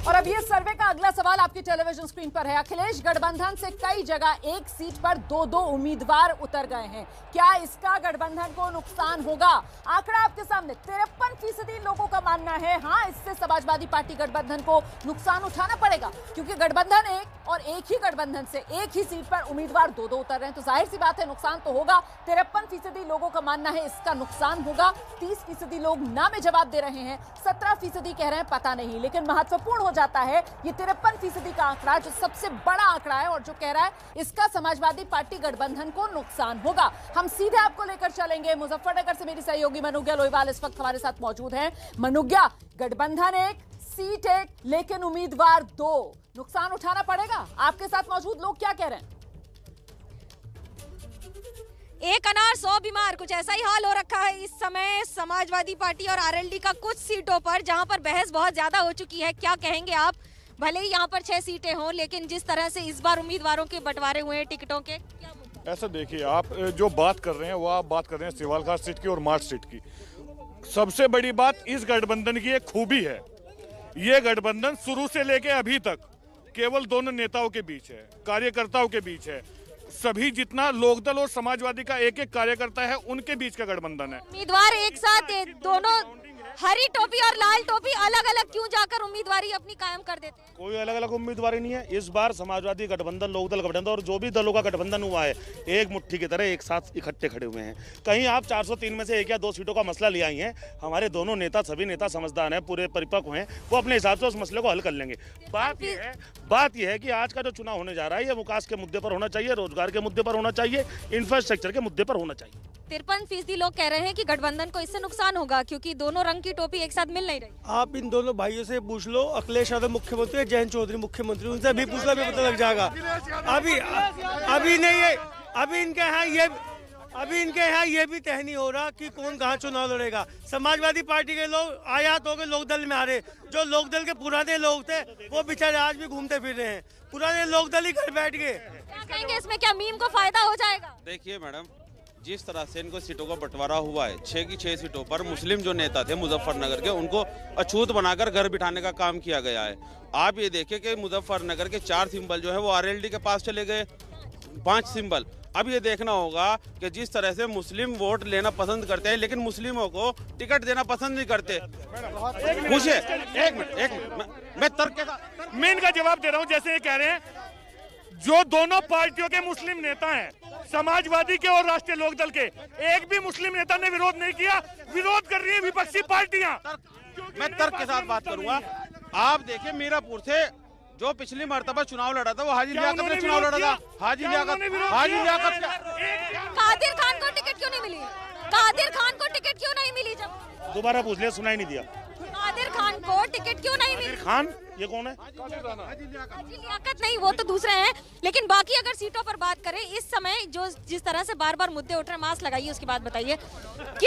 और अब ये सर्वे का अगला सवाल आपकी टेलीविजन स्क्रीन पर है। अखिलेश गठबंधन से कई जगह एक सीट पर दो उम्मीदवार उतर गए हैं। क्या इसका गठबंधन को नुकसान होगा? आंकड़ा आपके सामने 53% लोगों का मानना है हाँ, इससे समाजवादी पार्टी गठबंधन को नुकसान उठाना पड़ेगा, क्योंकि गठबंधन एक और एक ही गठबंधन से एक ही सीट पर उम्मीदवार दो उतर रहे हैं, तो जाहिर सी बात है नुकसान तो होगा। 53% लोगों का मानना है इसका नुकसान होगा। 30% लोग ना में जवाब दे रहे हैं, 17% कह रहे हैं पता नहीं। लेकिन महत्वपूर्ण हो जाता है ये 53% का आंकड़ा, जो सबसे बड़ा आंकड़ा है और जो कह रहा है इसका समाजवादी पार्टी गठबंधन को नुकसान होगा। हम सीधे आपको लेकर चलेंगे मुजफ्फरनगर से। मेरी सहयोगी मनुग्या लोईवाल इस वक्त हमारे साथ मौजूद हैं। मनुग्या, गठबंधन एक, सीट एक, लेकिन उम्मीदवार दो, नुकसान उठाना पड़ेगा। आपके साथ मौजूद लोग क्या कह रहे हैं? एक अनार 100 बीमार, कुछ ऐसा ही हाल हो रखा है इस समय समाजवादी पार्टी और आरएलडी का कुछ सीटों पर, जहां पर बहस बहुत ज्यादा हो चुकी है। क्या कहेंगे आप? भले ही यहां पर 6 सीटें हों, लेकिन जिस तरह से इस बार उम्मीदवारों के बंटवारे हुए हैं टिकटों के, क्या मुद्दा? ऐसा देखिए, आप जो बात कर रहे हैं वो आप बात कर रहे हैं सेवालघाट सीट की और मार्च सीट की। सबसे बड़ी बात इस गठबंधन की एक खूबी है, ये गठबंधन शुरू से लेके अभी तक केवल दोनों नेताओं के बीच है, कार्यकर्ताओं के बीच है। सभी जितना लोकदल और समाजवादी का एक एक कार्यकर्ता है उनके बीच का गठबंधन है। उम्मीदवार एक साथ दोनों हरी टोपी और लाल टोपी अलग अलग क्यों जाकर उम्मीदवारी अपनी कायम कर देते हैं? कोई अलग अलग उम्मीदवारी नहीं है। इस बार समाजवादी गठबंधन, लोकदल गठबंधन और जो भी दलों का गठबंधन हुआ है, एक मुट्ठी की तरह एक साथ इकट्ठे खड़े हुए हैं। कहीं आप 403 में से 1 या 2 सीटों का मसला ले आई हैं। हमारे दोनों नेता, सभी नेता समझदार हैं, पूरे परिपक्व हैं, वो अपने हिसाब से उस मसले को हल कर लेंगे। बात यह है कि आज का जो चुनाव होने जा रहा है ये विकास के मुद्दे पर होना चाहिए, रोजगार के मुद्दे पर होना चाहिए, इंफ्रास्ट्रक्चर के मुद्दे पर होना चाहिए। 53% लोग कह रहे हैं कि गठबंधन को इससे नुकसान होगा, क्योंकि दोनों रंग की टोपी एक साथ मिल नहीं रही। आप इन दोनों भाइयों से पूछ लो, अखिलेश यादव मुख्यमंत्री, जयंत चौधरी मुख्यमंत्री, उनसे भी पूछना भी पता लग जाएगा। अभी नहीं है, अभी इनके यहाँ ये भी तय नहीं हो रहा कि कौन कहाँ चुनाव लड़ेगा। समाजवादी पार्टी के लोग आयात हो गए लोकदल में आ रहे, जो लोकदल के पुराने लोग थे वो बेचारे आज भी घूमते फिर रहे हैं, पुराने लोकदल ही घर बैठ गए। क्या कहेंगे इसमें, क्या मीम को फायदा हो जाएगा? देखिए मैडम, जिस तरह से इनको सीटों का बंटवारा हुआ है, 6 की 6 सीटों पर मुस्लिम जो नेता थे मुजफ्फरनगर के, उनको अछूत बनाकर घर बिठाने का काम किया गया है। आप ये देखिए कि मुजफ्फरनगर के 4 सिंबल जो है वो आरएलडी के पास चले गए, 5 सिंबल। अब ये देखना होगा कि जिस तरह से मुस्लिम वोट लेना पसंद करते हैं, लेकिन मुस्लिमों को टिकट देना पसंद नहीं करते। पूछिए, एक मिनट, मैं तर्क के साथ मैं इनका जवाब दे रहा हूँ। जैसे ये कह रहे हैं, जो दोनों पार्टियों के मुस्लिम नेता हैं, समाजवादी के और राष्ट्रीय लोकदल के, एक भी मुस्लिम नेता ने विरोध नहीं किया। विरोध कर रही है विपक्षी पार्टियां। मैं तर्क के साथ बात करूंगा। आप देखिए, मीरापुर से जो पिछली मर्तबा चुनाव लड़ा था वो हाजी लियाकत ने चुनाव लड़ा था। हाजी लियाकत कादिर खान को टिकट क्यों नहीं मिली? कादिर खान को टिकट क्यों नहीं मिली? जब दोबारा पूछ लिया, सुनाई नहीं दिया। कादिर खान को टिकट क्यों नहीं मिली? खान ये कौन है? हाजी लियाकत नहीं, वो तो दूसरे हैं। लेकिन बाकी अगर सीटों पर बात करें, इस समय जो जिस तरह से बार बार मुद्दे उठ रहे हैं, मास्क लगाइए, उसकी बात बताइए कि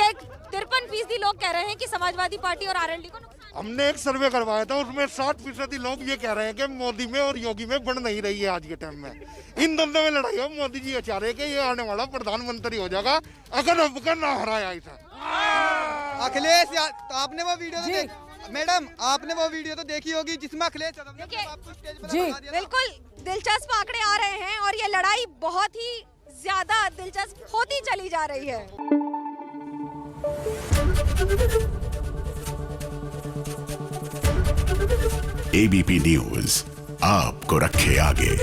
53% लोग कह रहे हैं कि समाजवादी पार्टी और आरएलडी को नुकसान। हमने एक सर्वे करवाया था, उसमें 60% लोग ये कह रहे हैं कि मोदी में और योगी में बन नहीं रही है आज के टाइम में। इन दोनों में लड़ाई हो, मोदी जी चाह रहे कि ये आने वाला प्रधानमंत्री हो जाएगा अगर अब का ना हराया इसे। अखिलेश, आपने वो वीडियो मैडम, आपने वो वीडियो तो देखी होगी जिसमें अखिलेश जी बिल्कुल दिलचस्प आंकड़े आ रहे हैं और ये लड़ाई बहुत ही ज्यादा दिलचस्प होती चली जा रही है। एबीपी न्यूज आपको रखे आगे।